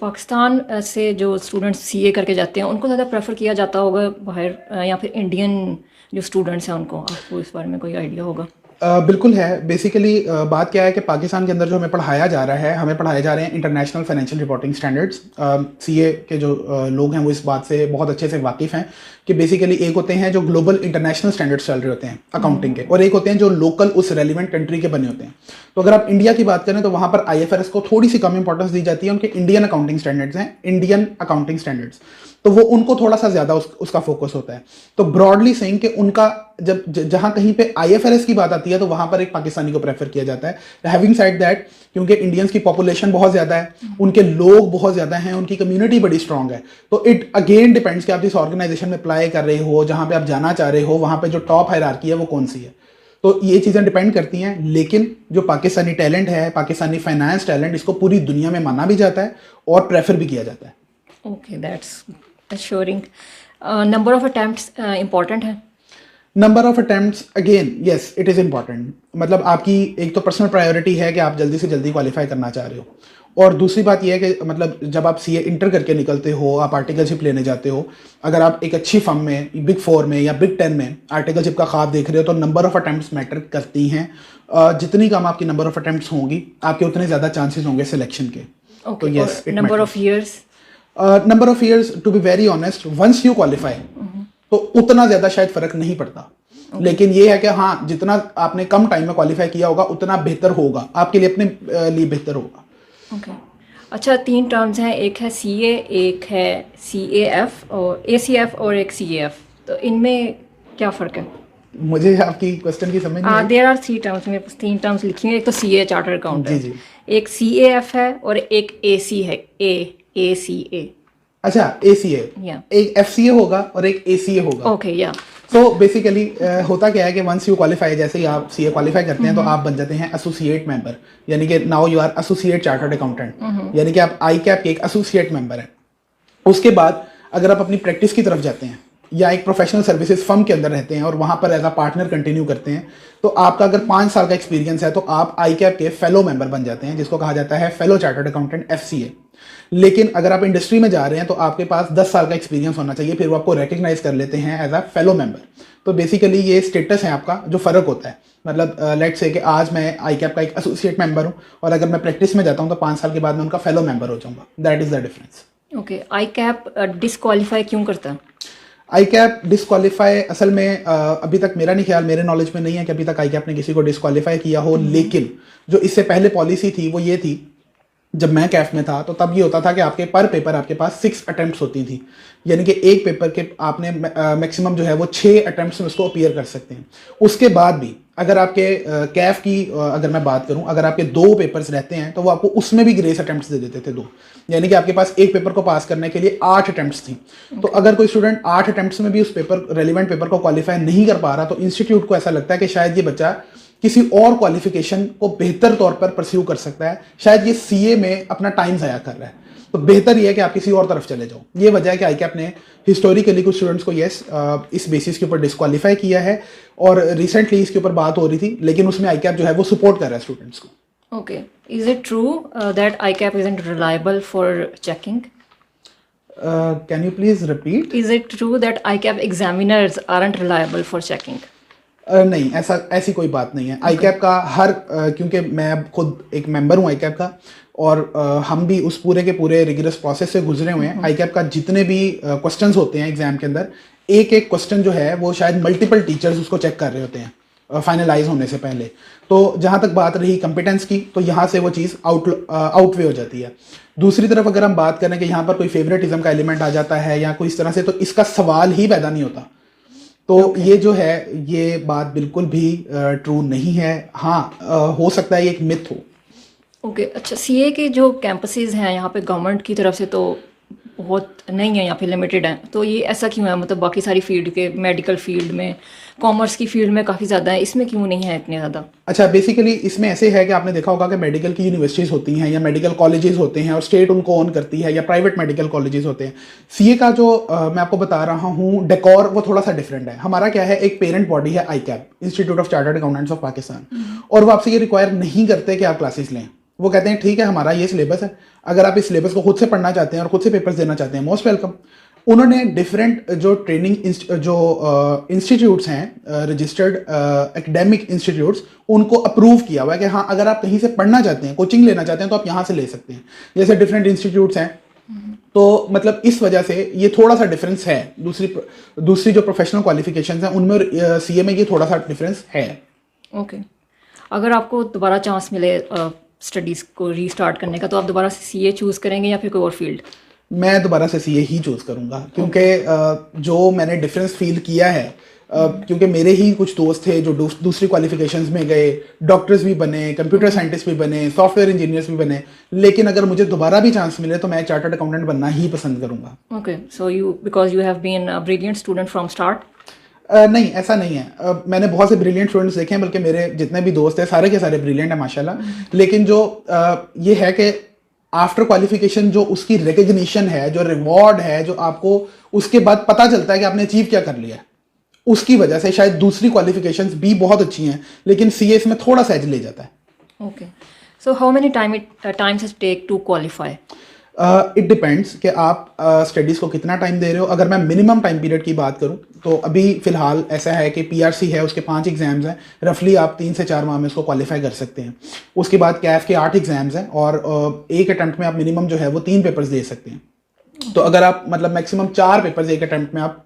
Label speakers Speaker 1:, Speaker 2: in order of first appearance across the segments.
Speaker 1: पाकिस्तान से जो students CA करके जाते हैं उनको ज़्यादा प्रेफर किया जाता होगा बाहर या फिर इंडियन जो स्टूडेंट्स हैं उनको, आपको इस बारे में कोई आइडिया होगा?
Speaker 2: बिल्कुल है। बेसिकली बात क्या है कि पाकिस्तान के अंदर जो हमें पढ़ाया जा रहा है, हमें पढ़ाए जा रहे हैं international financial reporting standards. CA के जो लोग हैं वो इस बात से बहुत अच्छे से वाकिफ़ हैं कि बेसिकली एक होते हैं जो ग्लोबल इंटरनेशनल स्टैंडर्ड्स चल रहे होते हैं अकाउंटिंग के, और एक होते हैं जो लोकल उस रेलिवेंट कंट्री के बने होते हैं। तो अगर आप इंडिया की बात करें तो वहाँ पर आईएफआरएस को थोड़ी सी कम इंपॉर्टेंस दी जाती है। उनके इंडियन अकाउंटिंग स्टैंडर्ड्स हैं, इंडियन अकाउंटिंग स्टैंडर्ड्स, तो वो उनको थोड़ा सा ज़्यादा उसका फोकस होता है। तो ब्रॉडली सेइंग कि उनका जब जहाँ कहीं पे आईएफआरएस की बात आती है तो वहाँ पर एक पाकिस्तानी को प्रेफर किया जाता है। हैविंग साइड दैट, क्योंकि इंडियंस की पॉपुलेशन बहुत ज़्यादा है, उनके लोग बहुत ज़्यादा हैं, उनकी कम्युनिटी बड़ी स्ट्रांग है, तो इट अगेन डिपेंड्स कि आप जिस ऑर्गेनाइजेशन में अप्लाई कर रहे हो, जहाँ पे आप जाना चाह रहे हो, वहाँ पे जो टॉप हायरार्की है वो कौन सी है। तो ये चीज़ें डिपेंड करती हैं। लेकिन जो पाकिस्तानी टैलेंट है, पाकिस्तानी फाइनेंस टैलेंट, इसको पूरी दुनिया में माना भी जाता है और प्रेफर भी किया जाता है।
Speaker 1: Okay, that's assuring. Number of attempts important है?
Speaker 2: Number of attempts again yes it is important. मतलब आपकी एक तो पर्सनल प्रायोरिटी है कि आप जल्दी से जल्दी क्वालिफाई करना चाह रहे हो, और दूसरी बात यह है कि मतलब जब आप सीए इंटर करके निकलते हो, आप आर्टिकलशिप लेने जाते हो, अगर आप एक अच्छी फर्म में, बिग 4 में या बिग 10 में आर्टिकलशिप का ख्वाब देख रहे हो, तो नंबर ऑफ अटेम्प्ट्स मैटर करती हैं। जितनी कम आपकी नंबर ऑफ अटेम्प्ट्स होंगी, आपके उतने ज़्यादा चांसेस होंगे सिलेक्शन के।
Speaker 1: ओके,
Speaker 2: तो yes,
Speaker 1: number of years?
Speaker 2: Number of years to be very honest, once you qualify तो उतना ज़्यादा शायद फ़र्क नहीं पड़ता। लेकिन ये है कि हाँ, जितना आपने कम टाइम में क्वालिफाई किया होगा उतना बेहतर होगा आपके लिए, अपने लिए बेहतर होगा।
Speaker 1: ओके, अच्छा, 3 टर्म्स हैं, एक है सीए, एक है सीएएफ और एसीएफ, और एक सीएएफ, तो इनमें क्या फ़र्क है?
Speaker 2: मुझे आपकी क्वेश्चन की समझ नहीं आई।
Speaker 1: देयर आर 3 टर्म्स, मेरे पास 3 टर्म्स लिखी हुई हैं। एक तो सीए चार्टर्ड
Speaker 2: जी
Speaker 1: अकाउंटेंट,
Speaker 2: जी।
Speaker 1: एक सीएएफ है और एक एसी है, एसीए।
Speaker 2: अच्छा, एसीए,
Speaker 1: या
Speaker 2: एक एफसीए होगा और एक एसीए होगा।
Speaker 1: ओके, या
Speaker 2: तो बेसिकली होता क्या है कि वंस यू क्वालिफाई, जैसे ही आप सीए क्वालिफाई करते हैं तो आप बन जाते हैं एसोसिएट मेंबर, यानी कि now you are associate chartered accountant, यानी कि आप आई कैप के एक एसोसिएट मेंबर हैं। उसके बाद अगर आप अपनी प्रैक्टिस की तरफ जाते हैं या एक प्रोफेशनल सर्विसेज फर्म के अंदर रहते हैं और वहाँ पर एज अ पार्टनर कंटिन्यू करते हैं, तो आपका अगर 5 साल का एक्सपीरियंस है तो आप आई कैप के फेलो मेंबर बन जाते हैं, जिसको कहा जाता है फेलो चार्टर्ड अकाउंटेंट, एफसीए। लेकिन अगर आप इंडस्ट्री में जा रहे हैं तो आपके पास 10 साल का एक्सपीरियंस होना चाहिए, फिर वो आपको रिकग्नाइज कर लेते हैं एज अ फेलो मेंबर। तो बेसिकली ये स्टेटस है आपका जो फ़र्क होता है। मतलब लेट्स से कि आज मैं आई कैप का एक एसोसिएट मेंबर हूँ और अगर मैं प्रैक्टिस में जाता हूँ तो 5 साल के बाद मैं उनका फेलो मेंबर हो जाऊँगा। That is the difference.
Speaker 1: Okay, I cap disqualify क्यों करता है?
Speaker 2: आई कैप डिसक्वालीफाई असल में अभी तक मेरा नहीं ख्याल, मेरे नॉलेज में नहीं है कि अभी तक आई कैप ने किसी को डिसक्वालीफाई किया हो। लेकिन जो इससे पहले पॉलिसी थी वो ये थी, जब मैं कैफ में था तो तब ये होता था कि आपके पर पेपर आपके पास 6 अटेम्प्ट्स होती थी, यानी कि एक पेपर के आपने मैक्सिमम जो है वो 6 अटेम्प्ट्स में उसको अपीयर कर सकते हैं। उसके बाद भी अगर आपके कैफ की अगर मैं बात करूं, अगर आपके 2 पेपर्स रहते हैं तो वो आपको उसमें भी ग्रेस अटेम्प्ट्स दे देते थे 2, यानी कि आपके पास एक पेपर को पास करने के लिए 8 अटेम्प्ट्स थी। तो अगर कोई स्टूडेंट 8 अटेम्प्ट्स में भी उस पेपर रेलिवेंट पेपर को क्वालिफाई नहीं कर पा रहा तो इंस्टीट्यूट को ऐसा लगता है कि शायद ये बच्चा किसी और क्वालिफिकेशन को बेहतर तौर पर परस्यू कर सकता है, शायद ये सीए में अपना टाइम ज़ाया कर रहा है, तो बेहतर ये है कि आप किसी और तरफ चले जाओ। ये वजह है कि आई कैप ने हिस्टोरिकली कुछ स्टूडेंट्स को इस बेसिस के ऊपर डिस्क्वालीफाई किया है, और रिसेंटली इसके ऊपर बात हो रही थी, लेकिन उसमें आई कैप जो है वो सपोर्ट कर रहा है स्टूडेंट्स को।
Speaker 1: Okay, is it true that I cap isn't reliable for checking?
Speaker 2: Can you please repeat?
Speaker 1: Is it true that I cap examiners aren't reliable for checking?
Speaker 2: नहीं, ऐसी कोई बात नहीं है। आई कैप का हर क्योंकि मैं अब खुद एक मेंबर हूँ आई कैप का, और हम भी उस पूरे के पूरे रिगरस प्रोसेस से गुजरे हुए हैं। आई कैप का जितने भी क्वेश्चंस होते हैं एग्जाम के अंदर, एक एक क्वेश्चन जो है वो शायद मल्टीपल टीचर्स उसको चेक कर रहे होते हैं फाइनलाइज होने से पहले। तो जहाँ तक बात रही कंपिटेंस की, तो यहाँ से वो चीज़ आउटवे हो जाती है। दूसरी तरफ अगर हम बात करें कि यहाँ पर कोई फेवरेटिज्म का एलिमेंट आ जाता है या कोई इस तरह से, तो इसका सवाल ही पैदा नहीं होता। तो ये जो है, ये बात बिल्कुल भी ट्रू नहीं है। हाँ, हो सकता है ये एक मिथ हो।
Speaker 1: ओके, अच्छा, सीए के जो कैंपसेस हैं यहाँ पे गवर्नमेंट की तरफ से तो बहुत नहीं है, यहाँ पे लिमिटेड है, तो ये ऐसा क्यों है? मतलब बाकी सारी फील्ड के, मेडिकल फील्ड में, कॉमर्स की फील्ड में काफ़ी ज़्यादा है, इसमें क्यों नहीं है इतने ज़्यादा?
Speaker 2: अच्छा, बेसिकली इसमें ऐसे है कि आपने देखा होगा कि मेडिकल की यूनिवर्सिटीज़ होती हैं या मेडिकल कॉलेजेस होते हैं और स्टेट उनको ओन करती है, या प्राइवेट मेडिकल कॉलेजेस होते हैं। सीए का जो मैं आपको बता रहा हूँ डेकोर, वो थोड़ा सा डिफरेंट है। हमारा क्या है, एक पेरेंट बॉडी है I CAP, institute of chartered accountants of Pakistan, और वो आपसे ये रिक्वायर नहीं करते कि आप क्लासेस लें। वो कहते हैं ठीक है हमारा ये सिलेबस है, अगर आप इस सिलेबस को खुद से पढ़ना चाहते हैं और खुद से पेपर्स देना चाहते हैं, मोस्ट वेलकम। उन्होंने डिफरेंट जो ट्रेनिंग जो इंस्टीट्यूट्स हैं, रजिस्टर्ड एकेडमिक इंस्टीट्यूट्स, उनको अप्रूव किया हुआ है कि हाँ अगर आप कहीं से पढ़ना चाहते हैं, कोचिंग लेना चाहते हैं, तो आप यहाँ से ले सकते हैं। जैसे डिफरेंट इंस्टीट्यूट्स हैं, तो मतलब इस वजह से ये थोड़ा सा डिफरेंस है। दूसरी जो प्रोफेशनल क्वालिफिकेशंस हैं उनमें और सीए में ये थोड़ा सा डिफरेंस है।
Speaker 1: ओके, अगर आपको दोबारा चांस मिले स्टडीज़ को रीस्टार्ट करने का, तो आप दोबारा से सीए चूज़ करेंगे या फिर कोई और फील्ड?
Speaker 2: मैं दोबारा से सीए ही चूज करूंगा, क्योंकि जो मैंने डिफरेंस फील किया है, क्योंकि मेरे ही कुछ दोस्त थे जो दूसरी क्वालिफिकेशंस में गए, डॉक्टर्स भी बने, कंप्यूटर साइंटिस्ट भी बने, सॉफ्टवेयर इंजीनियर्स भी बने, लेकिन अगर मुझे दोबारा भी चांस मिले तो मैं चार्टर्ड अकाउंटेंट बनना ही पसंद करूंगा।
Speaker 1: Okay, so because you have been a brilliant student from start?
Speaker 2: नहीं, ऐसा नहीं है। मैंने बहुत से ब्रिलियंट स्टूडेंट्स देखे हैं, बल्कि मेरे जितने भी दोस्त हैं सारे के सारे ब्रिलियंट हैं माशाल्लाह। लेकिन जो ये है कि आफ्टर क्वालिफिकेशन जो उसकी रिकग्निशन है, जो रिवॉर्ड है, जो आपको उसके बाद पता चलता है कि आपने अचीव क्या कर लिया है, उसकी वजह से शायद दूसरी क्वालिफिकेशंस भी बहुत अच्छी हैं, लेकिन सीएस में थोड़ा सा एज ले जाता है।
Speaker 1: Okay, so how many times it take to qualify?
Speaker 2: It depends कि आप स्टडीज़ को कितना टाइम दे रहे हो। अगर मैं मिनिमम टाइम पीरियड की बात करूं तो अभी फ़िलहाल ऐसा है कि पीआरसी है, उसके 5 एग्ज़ाम्स हैं, रफली आप 3 से 4 माह में उसको क्वालिफाई कर सकते हैं। उसके बाद कैफ के 8 एग्ज़ाम्स हैं और एक अटैम्प्ट में आप मिनिमम जो है वो 3 पेपर्स दे सकते हैं। तो अगर आप मतलब मैक्सिमम 4 पेपर्स एक अटैम्प्ट में आप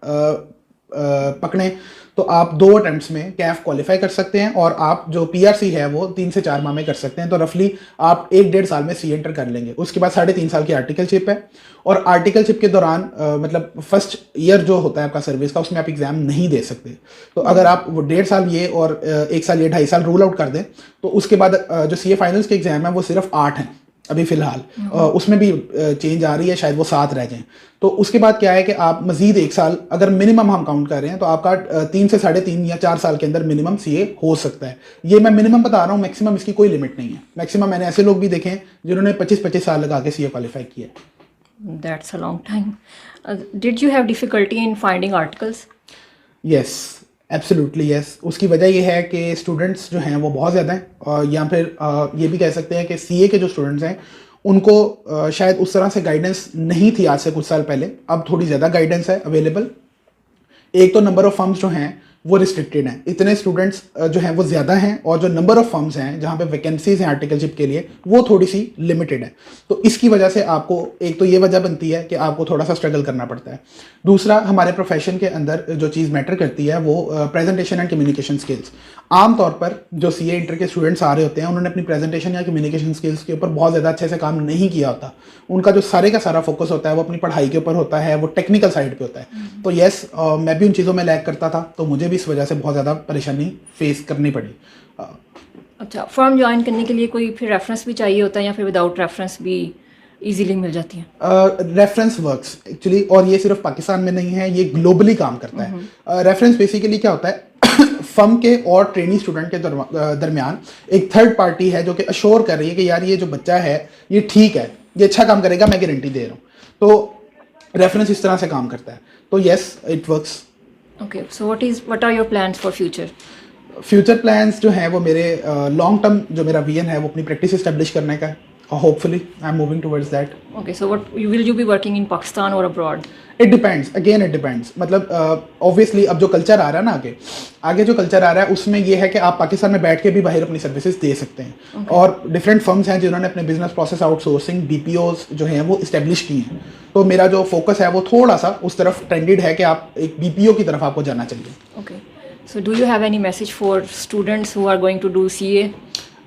Speaker 2: पकड़ें तो आप 2 अटैम्प्ट्स में कैफ क्वालिफाई कर सकते हैं, और आप जो पीआरसी है वो 3 से 4 माह में कर सकते हैं। तो रफली आप 1-1.5 साल में सी एंटर कर लेंगे। उसके बाद 3.5 साल की आर्टिकलशिप है, और आर्टिकलशिप के दौरान मतलब फर्स्ट ईयर जो होता है आपका सर्विस का, उसमें आप एग्जाम नहीं दे सकते। तो अगर आप वो 1.5 साल ये और 1 साल ये 2.5 साल रूल आउट कर दें, तो उसके बाद जो सीए फाइनल्स के एग्जाम है वो सिर्फ 8 हैं अभी फिलहाल। उसमें भी चेंज आ रही है, शायद वो 7 रह जाएं। तो उसके बाद क्या है कि आप मजीद 1 साल अगर मिनिमम हम काउंट कर रहे हैं तो आपका 3 से 3.5 या 4 साल के अंदर मिनिमम सीए हो सकता है। ये मैं मिनिमम बता रहा हूँ, मैक्सिमम इसकी कोई लिमिट नहीं है। मैक्सिमम मैंने ऐसे लोग भी देखे हैं जिन्होंने 25-25 साल लगा के सीए क्वालिफाई किया।
Speaker 1: That's a long time. Did you have difficulty in finding articles?
Speaker 2: Yes, absolutely yes. उसकी वजह ये है कि स्टूडेंट्स जो हैं वो बहुत ज़्यादा हैं, और या फिर ये भी कह सकते हैं कि सीए के जो स्टूडेंट्स हैं उनको शायद उस तरह से गाइडेंस नहीं थी आज से कुछ साल पहले। अब थोड़ी ज़्यादा गाइडेंस है अवेलेबल। एक तो नंबर ऑफ फर्म्स जो हैं वो रिस्ट्रिक्टेड हैं, इतने स्टूडेंट्स जो हैं वो ज़्यादा हैं, और जो नंबर ऑफ फर्म्स हैं जहाँ पे वैकेंसीज हैं आर्टिकलशिप के लिए वो थोड़ी सी लिमिटेड है। तो इसकी वजह से आपको एक तो ये वजह बनती है कि आपको थोड़ा सा स्ट्रगल करना पड़ता है। दूसरा, हमारे प्रोफेशन के अंदर जो चीज़ मैटर करती है वो प्रेजेंटेशन एंड कम्युनिकेशन स्किल्स। आमतौर पर जो सीए इंटर के स्टूडेंट्स आ रहे होते हैं उन्होंने अपनी प्रेजेंटेशन या कम्युनिकेशन स्किल्स के ऊपर बहुत ज़्यादा अच्छे से काम नहीं किया होता। उनका जो सारे का सारा फोकस होता है वो अपनी पढ़ाई के ऊपर होता है, वो टेक्निकल साइड पे होता है। तो यस, मैं भी उन चीज़ों में लैग करता था, तो मुझे भी इस वजह से बहुत ज़्यादा परेशानी फेस करनी पड़ी।
Speaker 1: अच्छा, फर्म ज्वाइन करने के लिए कोई फिर रेफरेंस भी चाहिए होता है या फिर विदाउट रेफरेंस भी इजीली मिल जाती है?
Speaker 2: रेफरेंस वर्क्स एक्चुअली, और ये सिर्फ पाकिस्तान में नहीं है, ये ग्लोबली काम करता है। रेफरेंस बेसिकली क्या होता है, फर्म के और ट्रेनी स्टूडेंट के दरमियान एक थर्ड पार्टी है जो कि अश्योर कर रही है कि यार ये जो बच्चा है ये ठीक है, ये अच्छा काम करेगा, मैं गारंटी दे रहा हूँ। तो रेफरेंस इस तरह से काम करता है। तो yes, it works.
Speaker 1: Okay, so what are your plans for future?
Speaker 2: Future plans जो हैं वो मेरे लॉन्ग टर्म जो मेरा विजन है वो अपनी प्रैक्टिस इस्टेब्लिश करने का है, और hopefully I am moving towards that.
Speaker 1: Okay, so what will you be working in Pakistan और abroad?
Speaker 2: It depends, again it depends. मतलब ऑब्वियसली अब जो कल्चर आ रहा है ना आगे जो कल्चर आ रहा है उसमें ये है कि आप पाकिस्तान में बैठ के भी बाहर अपनी सर्विसेज दे सकते हैं। और डिफरेंट फर्म्स हैं जिन्होंने अपने बिजनेस प्रोसेस आउटसोर्सिंग बीपीओज जो हैं वो इस्टेब्लिश की हैं। तो मेरा जो फोकस है वो थोड़ा सा उस तरफ ट्रेंडेड है कि आप एक बीपीओ की तरफ आपको जाना चाहिए।
Speaker 1: Okay, so do you have any message for students who are going to do CA?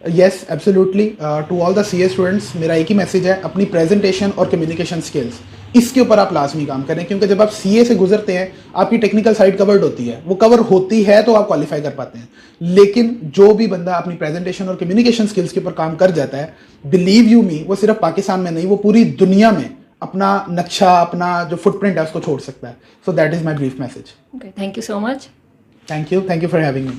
Speaker 2: Yes, absolutely. To all the CA students मेरा एक ही मैसेज है, अपनी प्रेजेंटेशन और कम्युनिकेशन स्किल्स इसके ऊपर आप लाजमी काम करें, क्योंकि जब आप सीए से गुजरते हैं आपकी टेक्निकल साइड कवर्ड होती है, वो कवर होती है तो आप क्वालिफाई कर पाते हैं। लेकिन जो भी बंदा अपनी प्रेजेंटेशन और कम्युनिकेशन स्किल्स के ऊपर काम कर जाता है, बिलीव यू मी, वो सिर्फ पाकिस्तान में नहीं, वो पूरी दुनिया में अपना नक्शा, अपना जो फुटप्रिंट है उसको छोड़ सकता है। So that is my brief message.
Speaker 1: Okay, thank you so much.
Speaker 2: Thank you for having me.